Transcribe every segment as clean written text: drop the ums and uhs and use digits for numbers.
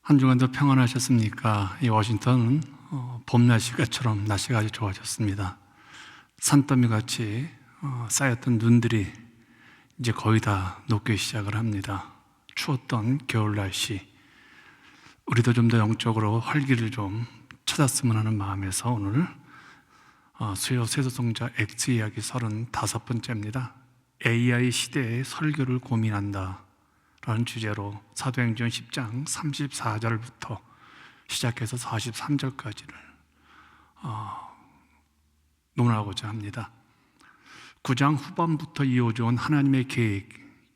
한 주간도 평안하셨습니까? 이 워싱턴은 봄 날씨가처럼 날씨가 아주 좋아졌습니다. 산더미 같이 쌓였던 눈들이 이제 거의 다 녹기 시작을 합니다. 추웠던 겨울 날씨, 우리도 좀 더 영적으로 활기를 좀 찾았으면 하는 마음에서 오늘 수요 세속성자 X 이야기 35번째입니다. AI 시대의 설교를 고민한다 라는 주제로 사도행전 10장 34절부터 시작해서 43절까지를 논하고자 합니다. 9장 후반부터 이어져온 하나님의 계획,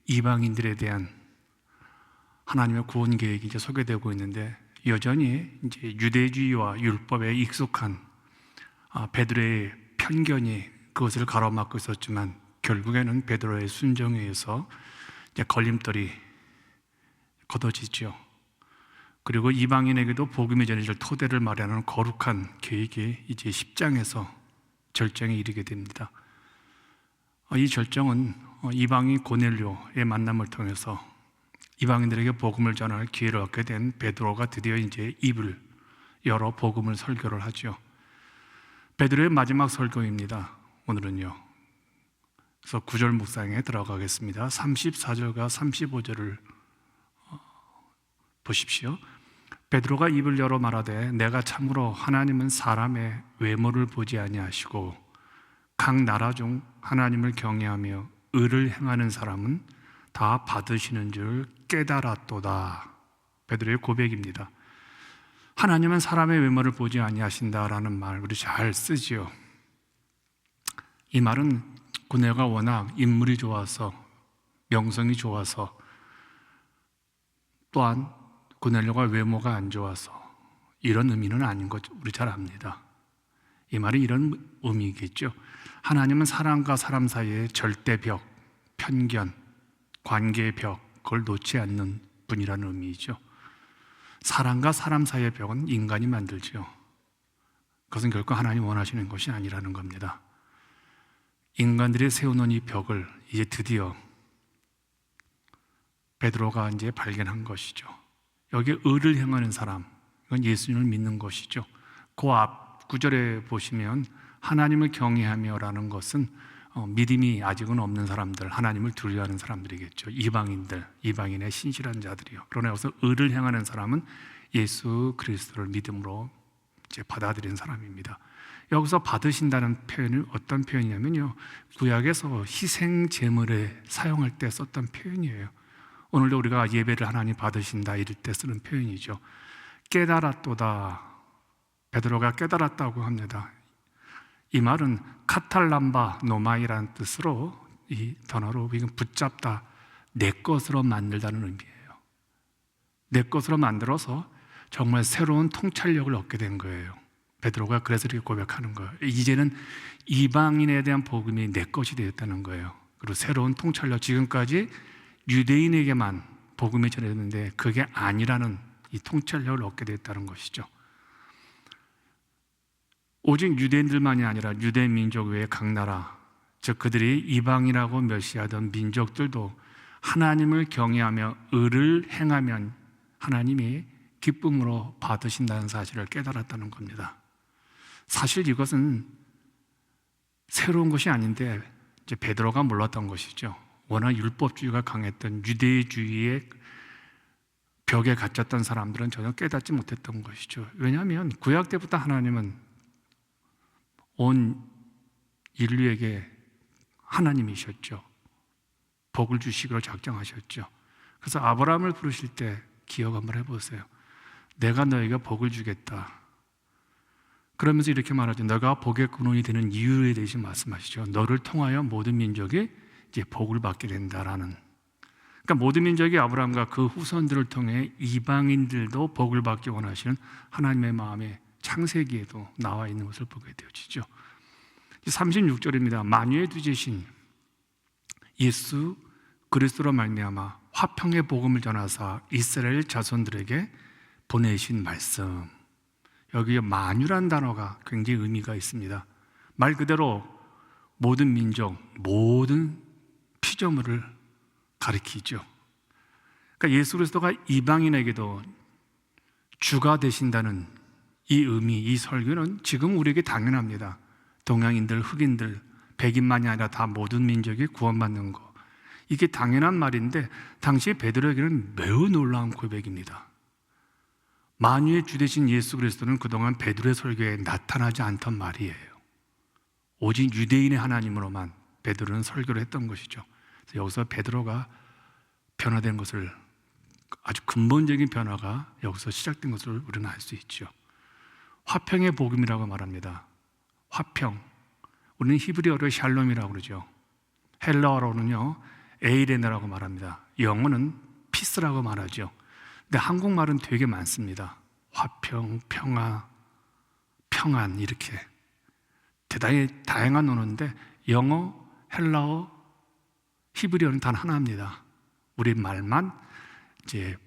이방인들에 대한 하나님의 구원 계획이 이제 소개되고 있는데, 여전히 이제 유대주의와 율법에 익숙한 베드로의 편견이 그것을 가로막고 있었지만, 결국에는 베드로의 순종에 의해서 이제 걸림돌이 걷어지죠. 그리고 이방인에게도 복음이 전해질 토대를 마련하는 거룩한 계획이 이제 10장에서 절정에 이르게 됩니다. 이 절정은 이방인 고넬료의 만남을 통해서 이방인들에게 복음을 전할 기회를 얻게 된 베드로가 드디어 이제 입을 열어 복음을 설교를 하죠. 베드로의 마지막 설교입니다. 오늘은요. 그래서 9절 묵상에 들어가겠습니다. 34절과 35절을 보십시오. 베드로가 입을 열어 말하되 내가 참으로 하나님은 사람의 외모를 보지 아니하시고 각 나라 중 하나님을 경외하며 의를 행하는 사람은 다 받으시는 줄 깨달았도다. 베드로의 고백입니다. 하나님은 사람의 외모를 보지 아니하신다라는 말 우리 잘 쓰지요. 이 말은 고넬료가 워낙 인물이 좋아서, 명성이 좋아서, 또한 고넬료가 외모가 안 좋아서 이런 의미는 아닌 것 우리 잘 압니다. 이 말이 이런 의미겠죠. 하나님은 사람과 사람 사이의 절대 벽, 편견, 관계의 벽, 그걸 놓지 않는 분이라는 의미이죠. 사람과 사람 사이의 벽은 인간이 만들죠. 그것은 결코 하나님 원하시는 것이 아니라는 겁니다. 인간들이 세워놓은 이 벽을 이제 드디어 베드로가 이제 발견한 것이죠. 여기 의를 행하는 사람, 이건 예수님을 믿는 것이죠. 그 앞 구절에 보시면 하나님을 경외하며 라는 것은 믿음이 아직은 없는 사람들, 하나님을 두려워하는 사람들이겠죠. 이방인들, 이방인의 신실한 자들이요. 그러나 여기서 의를 행하는 사람은 예수 그리스도를 믿음으로 이제 받아들인 사람입니다. 여기서 받으신다는 표현은 어떤 표현이냐면요, 구약에서 희생 제물에 사용할 때 썼던 표현이에요. 오늘도 우리가 예배를 하나님 받으신다 이럴 때 쓰는 표현이죠. 깨달았도다. 베드로가 깨달았다고 합니다. 이 말은 카탈람바 노마이라는 뜻으로, 이 단어로 이건 붙잡다, 내 것으로 만들다는 의미예요. 내 것으로 만들어서 정말 새로운 통찰력을 얻게 된 거예요. 베드로가 그래서 이렇게 고백하는 거예요. 이제는 이방인에 대한 복음이 내 것이 되었다는 거예요. 그리고 새로운 통찰력, 지금까지 유대인에게만 복음이 전해졌는데 그게 아니라는 이 통찰력을 얻게 됐다는 것이죠. 오직 유대인들만이 아니라 유대 민족 외의 각 나라, 즉 그들이 이방이라고 멸시하던 민족들도 하나님을 경외하며 의를 행하면 하나님이 기쁨으로 받으신다는 사실을 깨달았다는 겁니다. 사실 이것은 새로운 것이 아닌데 이제 베드로가 몰랐던 것이죠. 워낙 율법주의가 강했던 유대주의의 벽에 갇혔던 사람들은 전혀 깨닫지 못했던 것이죠. 왜냐하면 구약 때부터 하나님은 온 인류에게 하나님이셨죠. 복을 주시기로 작정하셨죠. 그래서 아브라함을 부르실 때 기억 한번 해보세요. 내가 너에게 복을 주겠다. 그러면서 이렇게 말하죠. 너가 복의 근원이 되는 이유에 대해서 말씀하시죠. 너를 통하여 모든 민족이 이제 복을 받게 된다라는. 그러니까 모든 민족이 아브라함과 그 후손들을 통해 이방인들도 복을 받기 원하시는 하나님의 마음에 창세기에도 나와 있는 것을 보게 되어지죠. 36절입니다. 만유의 두제신 예수 그리스도로 말미암아 화평의 복음을 전하사 이스라엘 자손들에게 보내신 말씀. 여기에 만유란 단어가 굉장히 의미가 있습니다. 말 그대로 모든 민족, 모든 피조물을 가리키죠. 그러니까 예수 그리스도가 이방인에게도 주가 되신다는 이 의미, 이 설교는 지금 우리에게 당연합니다. 동양인들, 흑인들, 백인만이 아니라 다 모든 민족이 구원받는 거, 이게 당연한 말인데 당시 베드로에게는 매우 놀라운 고백입니다. 만유의 주 되신 예수 그리스도는 그동안 베드로의 설교에 나타나지 않던 말이에요. 오직 유대인의 하나님으로만 베드로는 설교를 했던 것이죠. 그래서 여기서 베드로가 변화된 것을, 아주 근본적인 변화가 여기서 시작된 것을 우리는 알 수 있죠. 화평의 복음이라고 말합니다. 화평, 우리는 히브리어로 샬롬이라고 그러죠. 헬라어로는요 에이레네라고 말합니다. 영어는 피스라고 말하죠. 근데 한국말은 되게 많습니다. 화평, 평화, 평안, 이렇게 대단히 다양한 언어인데 영어, 헬라어, 히브리어는 단 하나입니다. 우리 말만 이제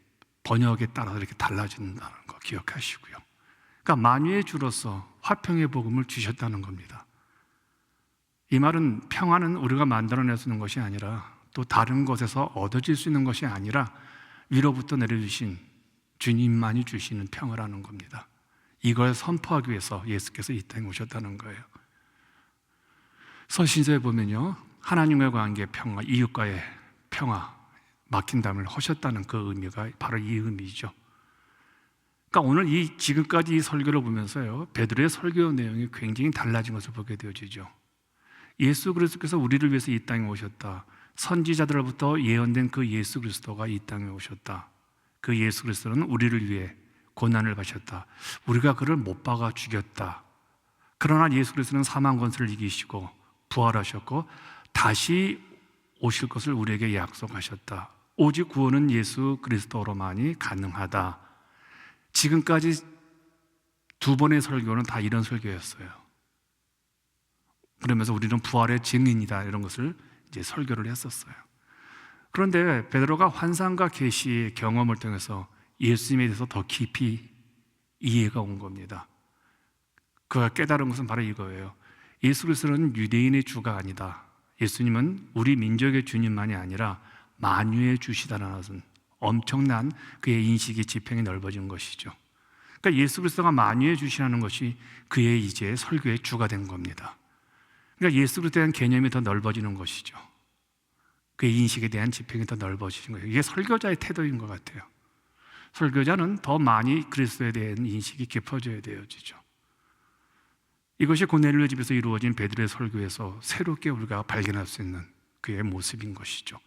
번역에 따라서 이렇게 달라진다는 거 기억하시고요. 그러니까 만유의 주로서 화평의 복음을 주셨다는 겁니다. 이 말은 평화는 우리가 만들어낼 수 있는 것이 아니라, 또 다른 것에서 얻어질 수 있는 것이 아니라 위로부터 내려주신 주님만이 주시는 평화라는 겁니다. 이걸 선포하기 위해서 예수께서 이 땅에 오셨다는 거예요. 서신서에 보면요, 하나님의 관계 평화, 이웃과의 평화, 막힌 담을 하셨다는 그 의미가 바로 이 의미죠. 그러니까 오늘 지금까지 이 설교를 보면서요, 베드로의 설교 내용이 굉장히 달라진 것을 보게 되어지죠. 예수 그리스도께서 우리를 위해서 이 땅에 오셨다. 선지자들로부터 예언된 그 예수 그리스도가 이 땅에 오셨다. 그 예수 그리스도는 우리를 위해 고난을 받으셨다. 우리가 그를 못 박아 죽였다. 그러나 예수 그리스도는 사망 권세를 이기시고 부활하셨고 다시 오실 것을 우리에게 약속하셨다. 오직 구원은 예수 그리스도로만이 가능하다. 지금까지 두 번의 설교는 다 이런 설교였어요. 그러면서 우리는 부활의 증인이다, 이런 것을 이제 설교를 했었어요. 그런데 베드로가 환상과 계시의 경험을 통해서 예수님에 대해서 더 깊이 이해가 온 겁니다. 그가 깨달은 것은 바로 이거예요. 예수 그리스도는 유대인의 주가 아니다. 예수님은 우리 민족의 주님만이 아니라 만유의 주시다라는 것은 엄청난 그의 인식이 지평이 넓어진 것이죠. 그러니까 예수 그리스도가 만유의 주시라는 것이 그의 이제 설교의 주가 된 겁니다. 그러니까 예수 그리스도에 대한 개념이 더 넓어지는 것이죠. 그의 인식에 대한 지평이 더 넓어지는 거예요. 이게 설교자의 태도인 것 같아요. 설교자는 더 많이 그리스도에 대한 인식이 깊어져야 되어지죠. 이것이 고넬료 집에서 이루어진 베드로의 설교에서 새롭게 우리가 발견할 수 있는 그의 모습인 것이죠.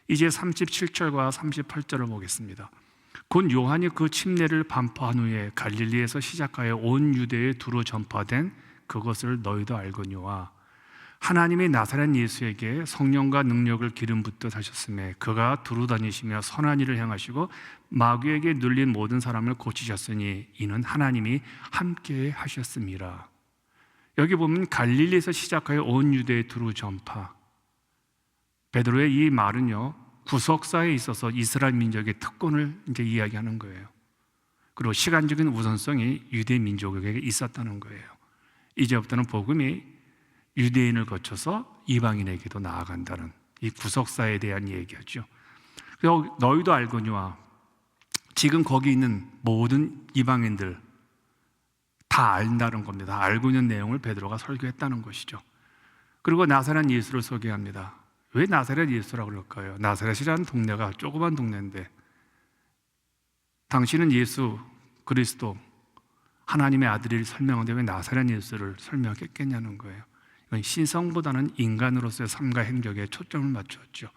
이제 37절과 38절을 보겠습니다. 곧 요한이 그 침례를 반포한 후에 갈릴리에서 시작하여 온 유대에 두루 전파된 그것을 너희도 알거니와 하나님의 나사렛 예수에게 성령과 능력을 기름 붓듯 하셨음에 그가 두루 다니시며 선한 일을 행하시고 마귀에게 눌린 모든 사람을 고치셨으니 이는 하나님이 함께 하셨음이라. 여기 보면 갈릴리에서 시작하여 온 유대에 두루 전파. 베드로의 이 말은요, 구속사에 있어서 이스라엘 민족의 특권을 이제 이야기하는 거예요. 그리고 시간적인 우선성이 유대 민족에게 있었다는 거예요. 이제부터는 복음이 유대인을 거쳐서 이방인에게도 나아간다는 이 구속사에 대한 얘기하죠. 그래서 너희도 알거니와, 지금 거기 있는 모든 이방인들 다 안다는 겁니다. 다 알고 있는 내용을 베드로가 설교했다는 것이죠. 그리고 나사렛 예수를 소개합니다. 왜 나사렛 예수라고 그럴까요? 나사렛이라는 동네가 조그만 동네인데 당신은 예수 그리스도 하나님의 아들을 설명하는데 왜 나사렛 예수를 설명했겠냐는 거예요. 이건 신성보다는 인간으로서의 삶과 행적에 초점을 맞추었죠.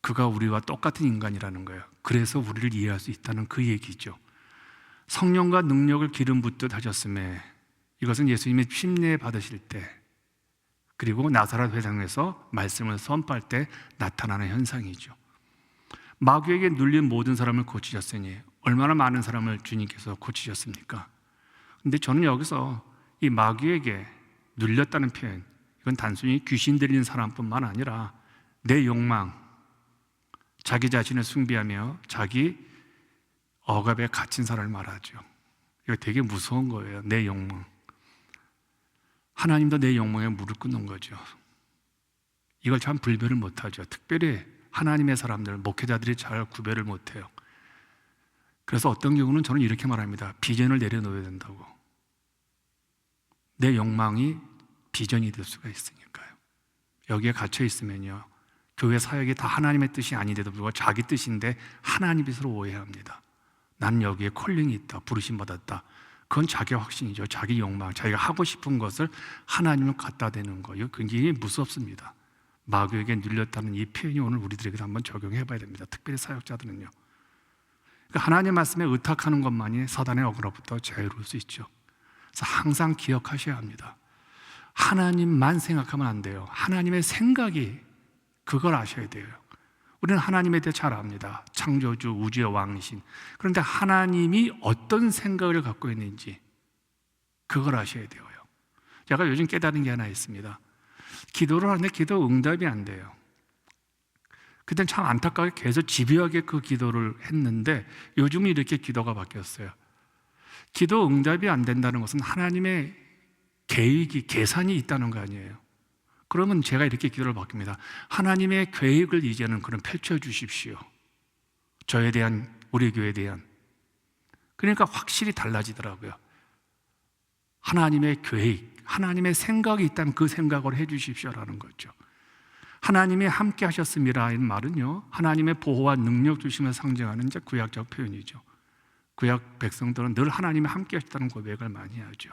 그가 우리와 똑같은 인간이라는 거예요. 그래서 우리를 이해할 수 있다는 그 얘기죠. 성령과 능력을 기름 붓듯 하셨음에, 이것은 예수님의 침례 받으실 때 그리고 나사렛 회당에서 말씀을 선포할 때 나타나는 현상이죠. 마귀에게 눌린 모든 사람을 고치셨으니 얼마나 많은 사람을 주님께서 고치셨습니까? 근데 저는 여기서 이 마귀에게 눌렸다는 표현, 이건 단순히 귀신 들린 사람뿐만 아니라 내 욕망, 자기 자신을 숭배하며 자기 억압에 갇힌 사람을 말하죠. 이거 되게 무서운 거예요. 내 욕망. 하나님도 내 욕망에 무릎 꿇는 거죠. 이걸 참 분별을 못하죠. 특별히 하나님의 사람들, 목회자들이 잘 구별을 못해요. 그래서 어떤 경우는 저는 이렇게 말합니다. 비전을 내려놓아야 된다고. 내 욕망이 비전이 될 수가 있으니까요. 여기에 갇혀 있으면요, 교회 사역이 다 하나님의 뜻이 아닌데도 불구하고 자기 뜻인데 하나님 뜻으로 오해합니다. 나는 여기에 콜링이 있다, 부르심 받았다. 그건 자기 확신이죠. 자기 욕망, 자기가 하고 싶은 것을 하나님을 갖다 대는 거예요. 굉장히 무섭습니다. 마귀에게 눌렸다는 이 표현이 오늘 우리들에게 한번 적용해 봐야 됩니다. 특별히 사역자들은요. 그러니까 하나님 말씀에 의탁하는 것만이 사단의 억울로부터 자유로울 수 있죠. 그래서 항상 기억하셔야 합니다. 하나님만 생각하면 안 돼요. 하나님의 생각이, 그걸 아셔야 돼요. 우리는 하나님에 대해 잘 압니다. 창조주, 우주의 왕이신. 그런데 하나님이 어떤 생각을 갖고 있는지 그걸 아셔야 돼요. 제가 요즘 깨달은 게 하나 있습니다. 기도를 하는데 기도 응답이 안 돼요. 그땐 참 안타깝게 계속 집요하게 그 기도를 했는데 요즘은 이렇게 기도가 바뀌었어요. 기도 응답이 안 된다는 것은 하나님의 계획이, 계산이 있다는 거 아니에요. 그러면 제가 이렇게 기도를 바뀝니다. 하나님의 계획을 이제는 그럼 펼쳐주십시오. 저에 대한, 우리 교회에 대한. 그러니까 확실히 달라지더라고요. 하나님의 계획, 하나님의 생각이 있다면 그 생각을 해주십시오라는 거죠. 하나님이 함께 하셨습니다. 이 말은요, 하나님의 보호와 능력 주심을 상징하는 이제 구약적 표현이죠. 구약 백성들은 늘 하나님이 함께 하셨다는 고백을 많이 하죠.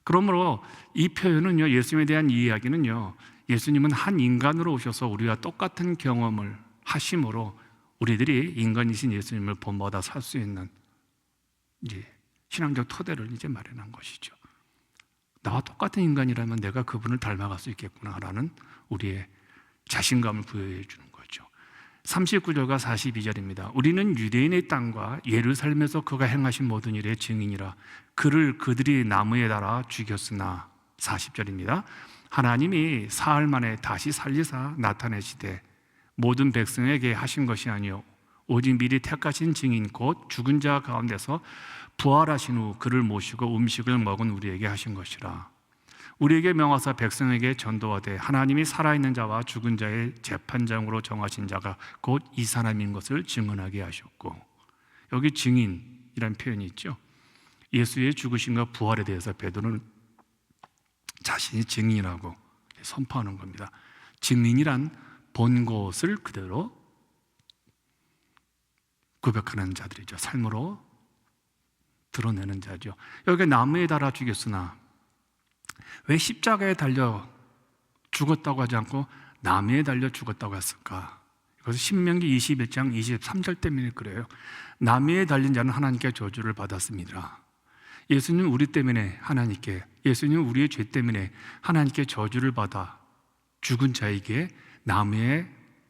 그러므로 이 표현은요, 예수님에 대한 이야기는요, 예수님은 한 인간으로 오셔서 우리와 똑같은 경험을 하심으로 우리들이 인간이신 예수님을 본받아 살 수 있는 이제 신앙적 토대를 이제 마련한 것이죠. 나와 똑같은 인간이라면 내가 그분을 닮아갈 수 있겠구나라는 우리의 자신감을 부여해 주는 거죠. 39절과 42절입니다. 우리는 유대인의 땅과 예루살렘에서 그가 행하신 모든 일의 증인이라. 그를 그들이 나무에 달아 죽였으나. 40절입니다. 하나님이 사흘 만에 다시 살리사 나타내시되 모든 백성에게 하신 것이 아니요 오직 미리 택하신 증인 곧 죽은 자 가운데서 부활하신 후 그를 모시고 음식을 먹은 우리에게 하신 것이라. 우리에게 명하사 백성에게 전도하되 하나님이 살아있는 자와 죽은 자의 재판장으로 정하신 자가 곧 이 사람인 것을 증언하게 하셨고. 여기 증인이라는 표현이 있죠. 예수의 죽으심과 부활에 대해서 베드로는 자신이 증인이라고 선포하는 겁니다. 증인이란 본 것을 그대로 고백하는 자들이죠. 삶으로 드러내는 자죠. 여기 나무에 달아 죽였으나, 왜 십자가에 달려 죽었다고 하지 않고 나무에 달려 죽었다고 했을까? 이것은 신명기 21장 23절 때문에 그래요. 나무에 달린 자는 하나님께 저주를 받았습니다. 예수님 우리 때문에 하나님께, 예수님 우리의 죄 때문에 하나님께 저주를 받아 죽은 자에게 나무에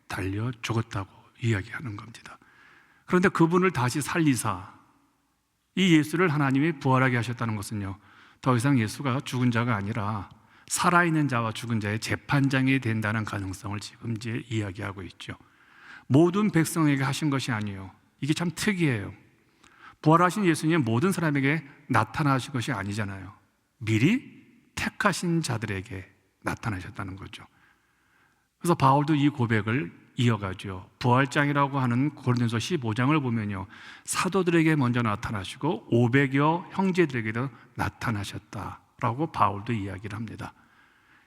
달려 죽었다고 이야기하는 겁니다. 그런데 그분을 다시 살리사 이 예수를 하나님이 부활하게 하셨다는 것은요, 더 이상 예수가 죽은 자가 아니라 살아있는 자와 죽은 자의 재판장이 된다는 가능성을 지금 이제 이야기하고 있죠. 모든 백성에게 하신 것이 아니에요. 이게 참 특이해요. 부활하신 예수님은 모든 사람에게 나타나신 것이 아니잖아요. 미리 택하신 자들에게 나타나셨다는 거죠. 그래서 바울도 이 고백을 이어가죠. 부활장이라고 하는 고린도서 15장을 보면요, 사도들에게 먼저 나타나시고 500여 형제들에게도 나타나셨다라고 바울도 이야기를 합니다.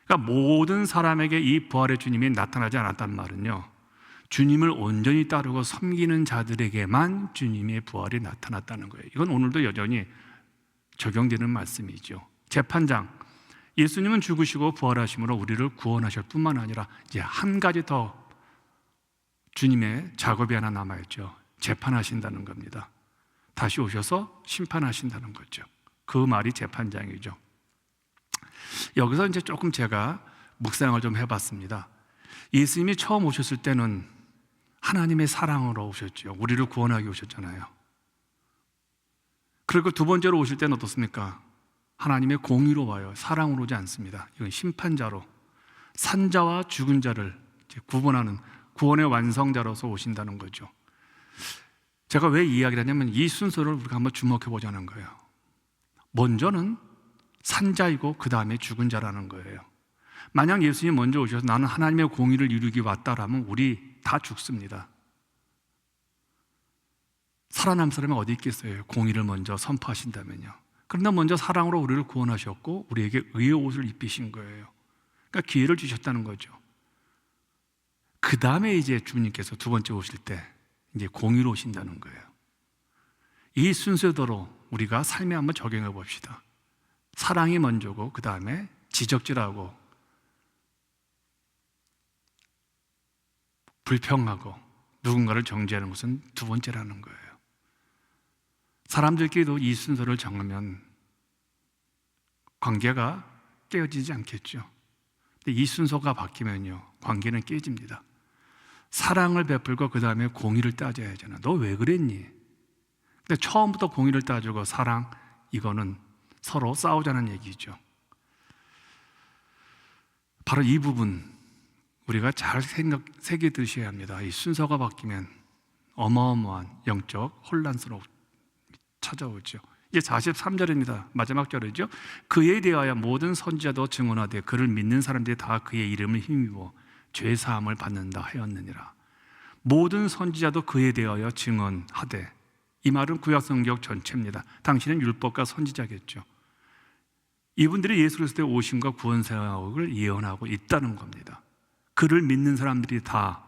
그러니까 모든 사람에게 이 부활의 주님이 나타나지 않았단 말은요, 주님을 온전히 따르고 섬기는 자들에게만 주님의 부활이 나타났다는 거예요. 이건 오늘도 여전히 적용되는 말씀이죠. 재판장, 예수님은 죽으시고 부활하심으로 우리를 구원하실 뿐만 아니라 이제 한 가지 더 주님의 작업이 하나 남아있죠. 재판하신다는 겁니다. 다시 오셔서 심판하신다는 거죠. 그 말이 재판장이죠. 여기서 이제 조금 제가 묵상을 좀 해봤습니다. 예수님이 처음 오셨을 때는 하나님의 사랑으로 오셨죠. 우리를 구원하기 오셨잖아요. 그리고 두 번째로 오실 때는 어떻습니까? 하나님의 공의로 와요. 사랑으로 오지 않습니다. 이건 심판자로, 산자와 죽은 자를 이제 구분하는 구원의 완성자로서 오신다는 거죠. 제가 왜 이 이야기를 하냐면 이 순서를 우리가 한번 주목해 보자는 거예요. 먼저는 산자이고 그 다음에 죽은 자라는 거예요. 만약 예수님이 먼저 오셔서 나는 하나님의 공의를 이루기 왔다라면 우리 다 죽습니다. 살아남을 사람이 어디 있겠어요? 공의를 먼저 선포하신다면요. 그러나 먼저 사랑으로 우리를 구원하셨고 우리에게 의의 옷을 입히신 거예요. 그러니까 기회를 주셨다는 거죠. 그 다음에 이제 주님께서 두 번째 오실 때 이제 공의로 오신다는 거예요. 이 순서대로 우리가 삶에 한번 적용해 봅시다. 사랑이 먼저고 그 다음에 지적질하고 불평하고 누군가를 정죄하는 것은 두 번째라는 거예요. 사람들끼리도 이 순서를 정하면 관계가 깨어지지 않겠죠. 근데 이 순서가 바뀌면요, 관계는 깨집니다. 사랑을 베풀고 그 다음에 공의를 따져야 하잖아. 너 왜 그랬니? 근데 처음부터 공의를 따지고 사랑, 이거는 서로 싸우자는 얘기죠. 바로 이 부분 우리가 잘 새겨 드셔야 합니다. 이 순서가 바뀌면 어마어마한 영적 혼란스러움 찾아오죠. 이제 43절입니다. 마지막 절이죠. 그에 대하여 모든 선지자도 증언하되 그를 믿는 사람들이 다 그의 이름을 힘입어 죄 사함을 받는다 하였느니라. 모든 선지자도 그에 대하여 증언하되, 이 말은 구약 성경 전체입니다. 당신은 율법과 선지자겠죠. 이분들이 예수 그리스도의 오심과 구원 사역을 예언하고 있다는 겁니다. 그를 믿는 사람들이 다,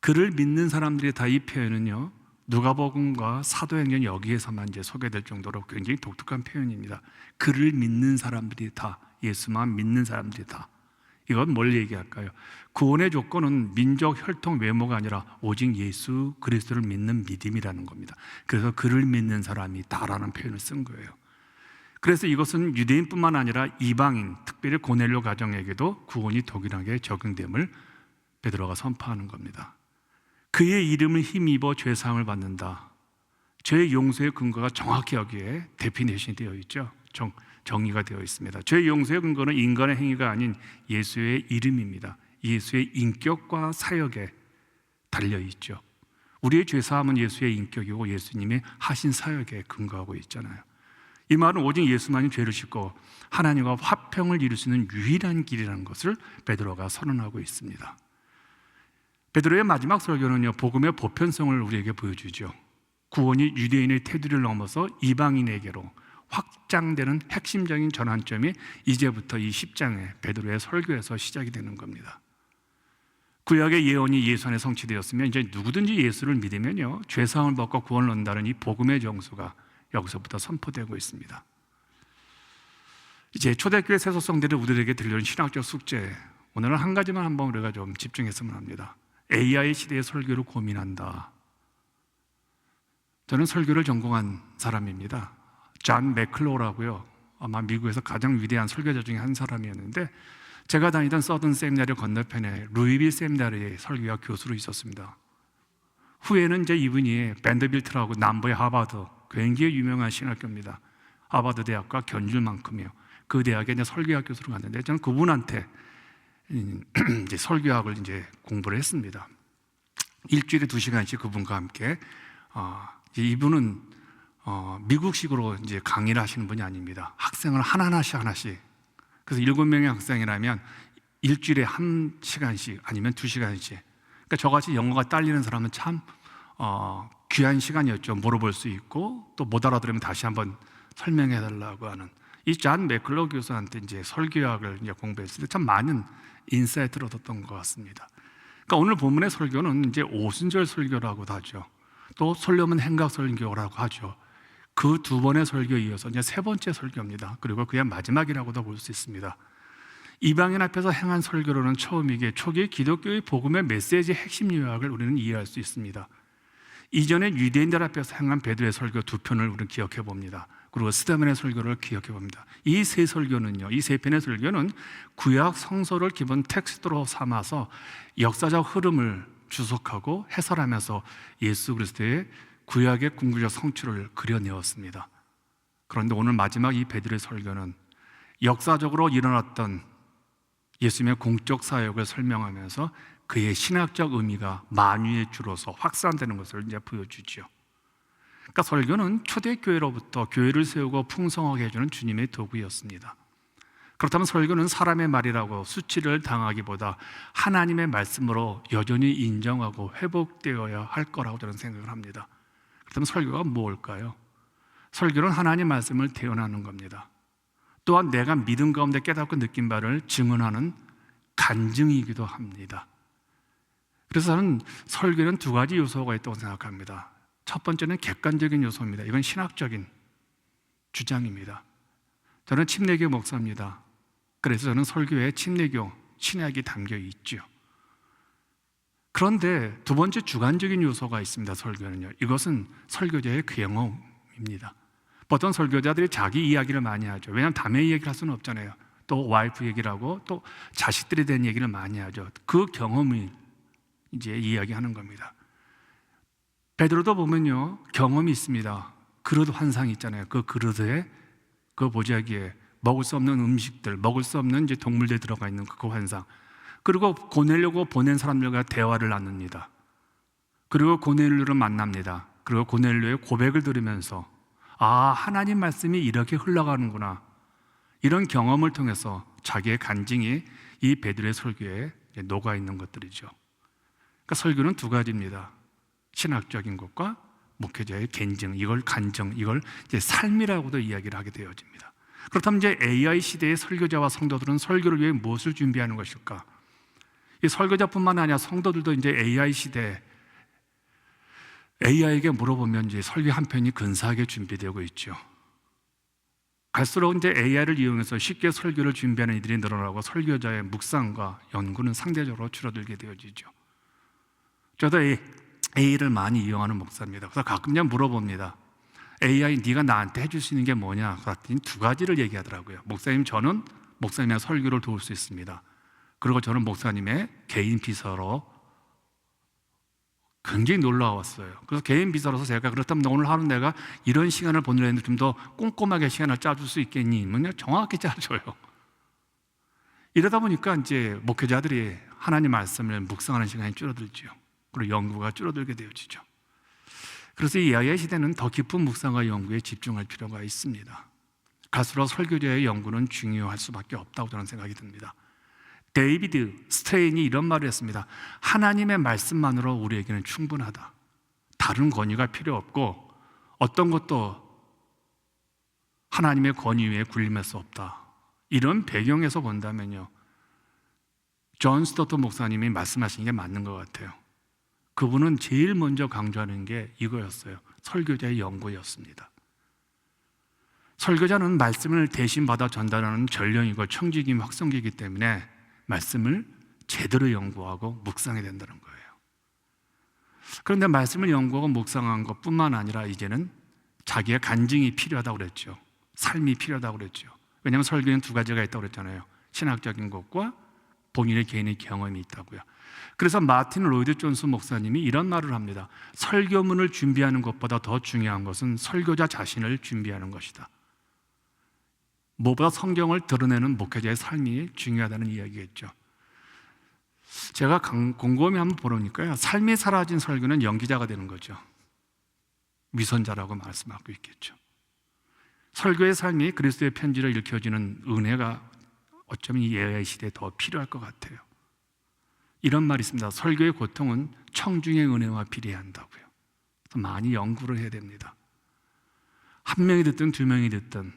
그를 믿는 사람들이 다, 이 표현은요, 누가복음과 사도행전 여기에서만 이제 소개될 정도로 굉장히 독특한 표현입니다. 그를 믿는 사람들이 다, 예수만 믿는 사람들이 다. 이건 뭘 얘기할까요? 구원의 조건은 민족, 혈통, 외모가 아니라 오직 예수 그리스도를 믿는 믿음이라는 겁니다. 그래서 그를 믿는 사람이 다라는 표현을 쓴 거예요. 그래서 이것은 유대인뿐만 아니라 이방인, 특별히 고넬료 가정에게도 구원이 동일하게 적용됨을 베드로가 선포하는 겁니다. 그의 이름을 힘입어 죄사함을 받는다. 죄의 용서의 근거가 정확히 여기에 데피니션이 되어 있죠. 정의가 되어 있습니다. 죄의 용서의 근거는 인간의 행위가 아닌 예수의 이름입니다. 예수의 인격과 사역에 달려있죠. 우리의 죄사함은 예수의 인격이고 예수님의 하신 사역에 근거하고 있잖아요. 이 말은 오직 예수만이 죄를 씻고 하나님과 화평을 이룰 수 있는 유일한 길이라는 것을 베드로가 선언하고 있습니다. 베드로의 마지막 설교는요, 복음의 보편성을 우리에게 보여주죠. 구원이 유대인의 테두리를 넘어서 이방인에게로 확장되는 핵심적인 전환점이 이제부터 이 10장의 베드로의 설교에서 시작이 되는 겁니다. 구약의 예언이 예수 안에 성취되었으면 이제 누구든지 예수를 믿으면요, 죄사함을 받고 구원을 얻는다는 이 복음의 정수가 여기서부터 선포되고 있습니다. 이제 초대교회 세속성들이 우리에게 들려온 신학적 숙제, 오늘은 한 가지만 한번 우리가 좀 집중했으면 합니다. AI 시대의 설교를 고민한다. 저는 설교를 전공한 사람입니다. 존 맥클로라고요, 아마 미국에서 가장 위대한 설교자 중에 한 사람이었는데, 제가 다니던 서든 세미나리 건너편에 루이비 세미나리의 설교가 교수로 있었습니다. 후에는 이제 이분이 밴더빌트라고 남부의 하버드, 굉장히 유명한 신학교입니다. 하버드 대학과 견줄 만큼이요. 그 대학에 이제 설교학 교수로 갔는데, 저는 그분한테 이제 설교학을 이제 공부를 했습니다. 일주일에 2시간씩 그분과 함께. 이분은 미국식으로 이제 강의를 하시는 분이 아닙니다. 학생을 하나씩. 그래서 7명의 학생이라면 일주일에 1시간씩 아니면 2시간씩. 그러니까 저같이 영어가 딸리는 사람은 참 귀한 시간이었죠. 물어볼 수 있고 또 못 알아들으면 다시 한번 설명해 달라고 하는. 이 존 맥클로 교수한테 이제 설교학을 이제 공부했을 때 참 많은 인사이트를 얻었던 것 같습니다. 그러니까 오늘 본문의 설교는 이제 오순절 설교라고도 하죠. 또 솔로몬 행각 설교라고 하죠. 그 두 번의 설교에 이어서 이제 세 번째 설교입니다. 그리고 그의 마지막이라고도 볼 수 있습니다. 이방인 앞에서 행한 설교로는 처음이기에 초기 기독교의 복음의 메시지의 핵심 요약을 우리는 이해할 수 있습니다. 이전에 유대인들 앞에서 행한 베드로의 설교 2편을 우리는 기억해 봅니다. 그리고 스데반의 설교를 기억해 봅니다. 이 세 설교는요, 이 세 편의 설교는 구약 성서를 기본 텍스트로 삼아서 역사적 흐름을 주석하고 해설하면서 예수 그리스도의 구약의 궁극적 성취를 그려내었습니다. 그런데 오늘 마지막 이 베드로의 설교는 역사적으로 일어났던 예수님의 공적 사역을 설명하면서 그의 신학적 의미가 만유에 줄어서 확산되는 것을 이제 보여주죠. 그러니까 설교는 초대교회로부터 교회를 세우고 풍성하게 해주는 주님의 도구였습니다. 그렇다면 설교는 사람의 말이라고 수치를 당하기보다 하나님의 말씀으로 여전히 인정하고 회복되어야 할 거라고 저는 생각을 합니다. 그렇다면 설교가 뭘까요? 설교는 하나님 말씀을 대언하는 겁니다. 또한 내가 믿음 가운데 깨닫고 느낀 바를 증언하는 간증이기도 합니다. 그래서 저는 설교는 두 가지 요소가 있다고 생각합니다. 첫 번째는 객관적인 요소입니다. 이건 신학적인 주장입니다. 저는 침례교 목사입니다. 그래서 저는 설교에 침례교, 신학이 담겨 있죠. 그런데 두 번째 주관적인 요소가 있습니다. 설교는요. 이것은 설교자의 경험입니다. 보통 설교자들이 자기 이야기를 많이 하죠. 왜냐하면 남의 이야기를 할 수는 없잖아요. 또 와이프 얘기를 하고 또 자식들에 대한 얘기를 많이 하죠. 그 경험을 이제 이야기하는 겁니다. 베드로도 보면요, 경험이 있습니다. 그릇 환상이 있잖아요. 그 그릇에 그 보자기에 먹을 수 없는 음식들, 먹을 수 없는 이제 동물들이 들어가 있는 그 환상. 그리고 고넬료고 보낸 사람들과 대화를 나눕니다. 그리고 고넬료를 만납니다. 그리고 고넬료의 고백을 들으면서 아, 하나님 말씀이 이렇게 흘러가는구나. 이런 경험을 통해서 자기의 간증이 이 베드로의 설교에 녹아 있는 것들이죠. 그러니까 설교는 두 가지입니다. 신학적인 것과 목회자의 간증, 이걸 간증, 이걸 이제 삶이라고도 이야기를 하게 되어집니다. 그렇다면 이제 AI 시대의 설교자와 성도들은 설교를 위해 무엇을 준비하는 것일까? 이 설교자뿐만 아니라 성도들도 이제 AI 시대 AI에게 물어보면 이제 설교 한 편이 근사하게 준비되고 있죠. 갈수록 이제 AI를 이용해서 쉽게 설교를 준비하는 이들이 늘어나고 설교자의 묵상과 연구는 상대적으로 줄어들게 되어지죠. 저도 AI를 많이 이용하는 목사입니다. 그래서 가끔 그냥 물어봅니다. AI 네가 나한테 해줄 수 있는 게 뭐냐? 그랬더니 두 가지를 얘기하더라고요. 목사님, 저는 목사님의 설교를 도울 수 있습니다. 그리고 저는 목사님의 개인 비서로 굉장히 놀라웠어요. 그래서 개인 비서로서 제가 그렇다면 오늘 하루 내가 이런 시간을 보내려 했는데 좀 더 꼼꼼하게 시간을 짜줄 수 있겠니? 그냥 정확하게 짜줘요. 이러다 보니까 이제 목회자들이 하나님 말씀을 묵상하는 시간이 줄어들죠. 그리고 연구가 줄어들게 되어지죠. 그래서 이 AI 시대는 더 깊은 묵상과 연구에 집중할 필요가 있습니다. 갈수록 설교자의 연구는 중요할 수밖에 없다고 저는 생각이 듭니다. 데이비드 스트레인이 이런 말을 했습니다. 하나님의 말씀만으로 우리에게는 충분하다. 다른 권위가 필요 없고 어떤 것도 하나님의 권위 위에 군림할 수 없다. 이런 배경에서 본다면요, 존 스토트 목사님이 말씀하신 게 맞는 것 같아요. 그분은 제일 먼저 강조하는 게 이거였어요. 설교자의 연구였습니다. 설교자는 말씀을 대신 받아 전달하는 전령이고 청지기임 확성기이기 때문에 말씀을 제대로 연구하고 묵상해야 된다는 거예요. 그런데 말씀을 연구하고 묵상한 것뿐만 아니라 이제는 자기의 간증이 필요하다고 그랬죠. 삶이 필요하다고 그랬죠. 왜냐하면 설교는 두 가지가 있다고 그랬잖아요. 신학적인 것과 본인의 개인의 경험이 있다고요. 그래서 마틴 로이드 존스 목사님이 이런 말을 합니다. 설교문을 준비하는 것보다 더 중요한 것은 설교자 자신을 준비하는 것이다. 무엇보다 성경을 드러내는 목회자의 삶이 중요하다는 이야기겠죠. 제가 곰곰이 한번 보니까요, 삶이 사라진 설교는 연기자가 되는 거죠. 위선자라고 말씀하고 있겠죠. 설교의 삶이 그리스도의 편지로 읽혀지는 은혜가 어쩌면 이 AI 시대에 더 필요할 것 같아요. 이런 말이 있습니다. 설교의 고통은 청중의 은혜와 비례한다고요. 많이 연구를 해야 됩니다. 한 명이 듣든 두 명이 듣든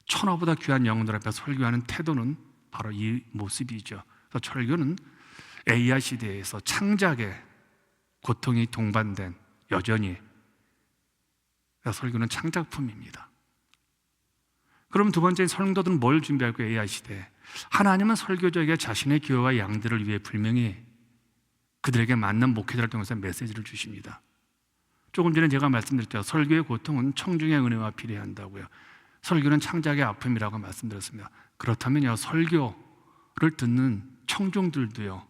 천하보다 귀한 영혼들 앞에 설교하는 태도는 바로 이 모습이죠. 그래서 설교는 AI 시대에서 창작의 고통이 동반된 여전히 설교는 창작품입니다. 그럼 두 번째, 성도들은 뭘 준비할 거예요? AI 시대에 하나님은 설교자에게 자신의 기호와 양들을 위해 분명히 그들에게 맞는 목회자를 통해서 메시지를 주십니다. 조금 전에 제가 말씀드렸죠. 설교의 고통은 청중의 은혜와 비례한다고요. 설교는 창작의 아픔이라고 말씀드렸습니다. 그렇다면요, 설교를 듣는 청중들도요,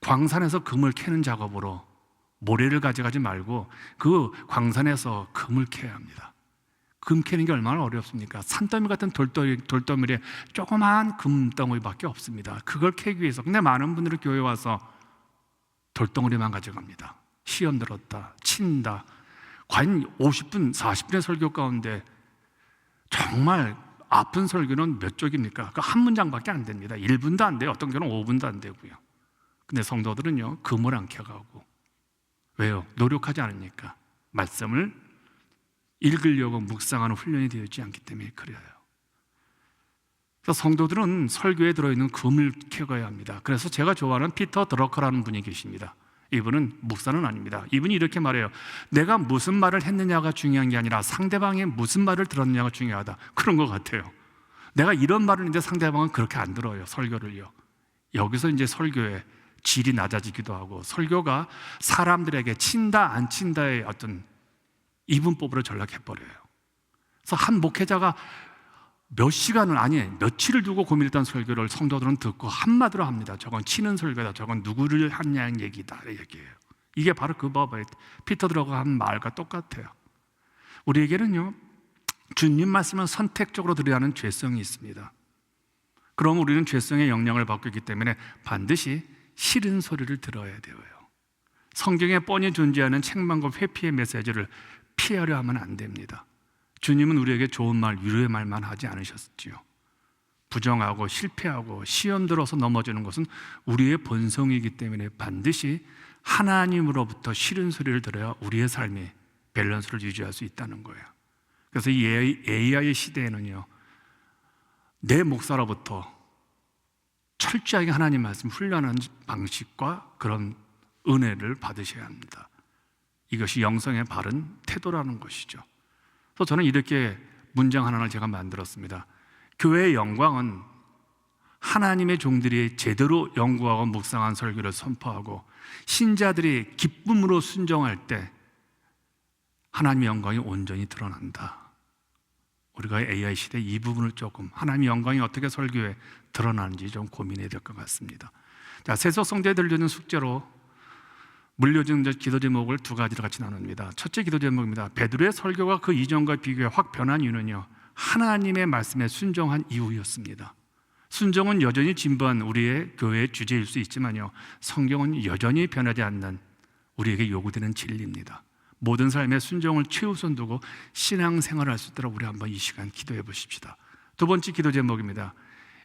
광산에서 금을 캐는 작업으로 모래를 가져가지 말고 그 광산에서 금을 캐야 합니다. 금 캐는 게 얼마나 어렵습니까? 산더미 같은 돌더미에 조그만 금덩어리밖에 없습니다. 그걸 캐기 위해서. 근데 많은 분들이 교회에 와서 돌덩어리만 가져갑니다. 시험 들었다, 친다. 과연 50분, 40분의 설교 가운데 정말 아픈 설교는 몇 쪽입니까? 한 문장밖에 안 됩니다. 1분도 안 돼요. 어떤 경우는 5분도 안 되고요. 근데 성도들은요, 금을 안 켜가고. 왜요? 노력하지 않으니까. 말씀을 읽으려고 묵상하는 훈련이 되어 있지 않기 때문에 그래요. 그래서 성도들은 설교에 들어있는 금을 캐가야 합니다. 그래서 제가 좋아하는 피터 드러커라는 분이 계십니다. 이분은 목사는 아닙니다. 이분이 이렇게 말해요. 내가 무슨 말을 했느냐가 중요한 게 아니라 상대방이 무슨 말을 들었느냐가 중요하다. 그런 것 같아요. 내가 이런 말을 했는데 상대방은 그렇게 안 들어요. 설교를요. 여기서 이제 설교의 질이 낮아지기도 하고, 설교가 사람들에게 친다 안 친다의 어떤 이분법으로 전락해버려요. 그래서 한 목회자가 몇 시간을, 아니 며칠을 두고 고민했던 설교를 성도들은 듣고 한마디로 합니다. 저건 치는 설교다, 저건 누구를 하냐는 얘기다, 얘기예요. 이게 바로 그 법에 피터 드러커가 한 말과 똑같아요. 우리에게는요, 주님 말씀은 선택적으로 들어야 하는 죄성이 있습니다. 그럼 우리는 죄성의 영향을 받고 있기 때문에 반드시 싫은 소리를 들어야 되어요. 성경에 뻔히 존재하는 책망과 회피의 메시지를 피하려 하면 안 됩니다. 주님은 우리에게 좋은 말, 위로의 말만 하지 않으셨지요. 부정하고 실패하고 시험 들어서 넘어지는 것은 우리의 본성이기 때문에 반드시 하나님으로부터 싫은 소리를 들어야 우리의 삶이 밸런스를 유지할 수 있다는 거예요. 그래서 이 AI 시대에는요, 내 목사로부터 철저하게 하나님 말씀 훈련하는 방식과 그런 은혜를 받으셔야 합니다. 이것이 영성의 바른 태도라는 것이죠. 그래서 저는 이렇게 문장 하나를 제가 만들었습니다. 교회의 영광은 하나님의 종들이 제대로 연구하고 묵상한 설교를 선포하고 신자들이 기쁨으로 순종할 때 하나님의 영광이 온전히 드러난다. 우리가 AI 시대 이 부분을 조금, 하나님의 영광이 어떻게 설교에 드러나는지 좀 고민해야 될 것 같습니다. 자, 세속 성도에 들려주는 숙제로 물려준 기도 제목을 두 가지로 같이 나눕니다. 첫째 기도 제목입니다. 베드로의 설교가 그 이전과 비교해 확 변한 이유는요, 하나님의 말씀에 순종한 이유였습니다. 순종은 여전히 진부한 우리의 교회의 주제일 수 있지만요, 성경은 여전히 변하지 않는 우리에게 요구되는 진리입니다. 모든 삶의 순종을 최우선 두고 신앙생활을 할 수 있도록 우리 한번 이 시간 기도해 보십시다. 두 번째 기도 제목입니다.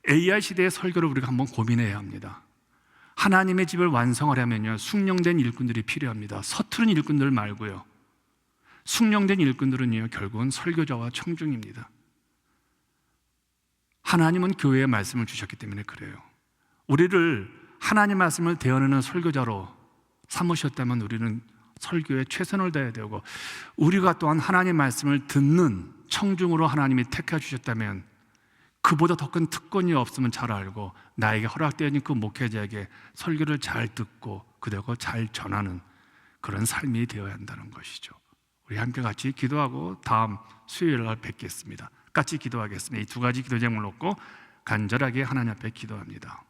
AI 시대의 설교를 우리가 한번 고민해야 합니다. 하나님의 집을 완성하려면요, 숙련된 일꾼들이 필요합니다. 서투른 일꾼들 말고요. 숙련된 일꾼들은요, 결국은 설교자와 청중입니다. 하나님은 교회에 말씀을 주셨기 때문에 그래요. 우리를 하나님 말씀을 대언하는 설교자로 삼으셨다면 우리는 설교에 최선을 다해야 되고, 우리가 또한 하나님 말씀을 듣는 청중으로 하나님이 택해 주셨다면 그보다 더 큰 특권이 없으면 잘 알고 나에게 허락되어진 그 목회자에게 설교를 잘 듣고 그대로 잘 전하는 그런 삶이 되어야 한다는 것이죠. 우리 함께 같이 기도하고 다음 수요일 날 뵙겠습니다. 같이 기도하겠습니다. 이 두 가지 기도 제목을 놓고 간절하게 하나님 앞에 기도합니다.